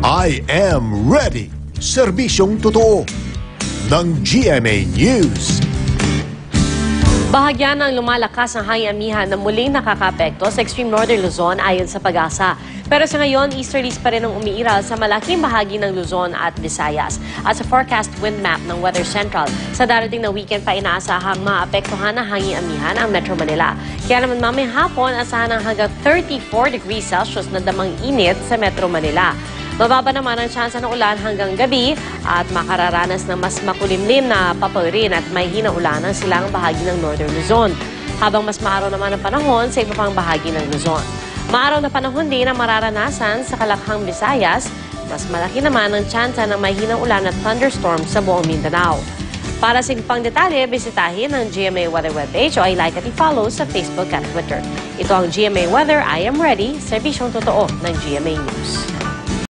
I am ready. Serbisyong totoo ng GMA News. Bahagyan ng lumalakas ang hangin amihan na muling nakakapekto sa extreme northern Luzon ayon sa Pag-asa. Pero sa ngayon, easterlies pa rin ang umiiral sa malaking bahagi ng Luzon at Visayas. At sa forecast wind map ng Weather Central, sa darating na weekend pa inaasahang maapektuhan ng hangin amihan ang Metro Manila. Kaya naman mamayang hapon, asahan ng hanggang 34 degrees Celsius na damang init sa Metro Manila. Mababa naman ang tsansa ng ulan hanggang gabi at makararanas ng mas makulimlim na papawirin at may hinaulan ang silangang bahagi ng Northern Luzon. Habang mas maaraw naman ang panahon sa iba pang bahagi ng Luzon. Maaraw na panahon din ang mararanasan sa Kalakhang, Visayas. Mas malaki naman ang tsansa ng may hinaulan at thunderstorm sa buong Mindanao. Para sa ibang detalye, bisitahin ang GMA Weather webpage o i-like at i-follow sa Facebook at Twitter. Ito ang GMA Weather, I am ready, serbisyong totoo ng GMA News.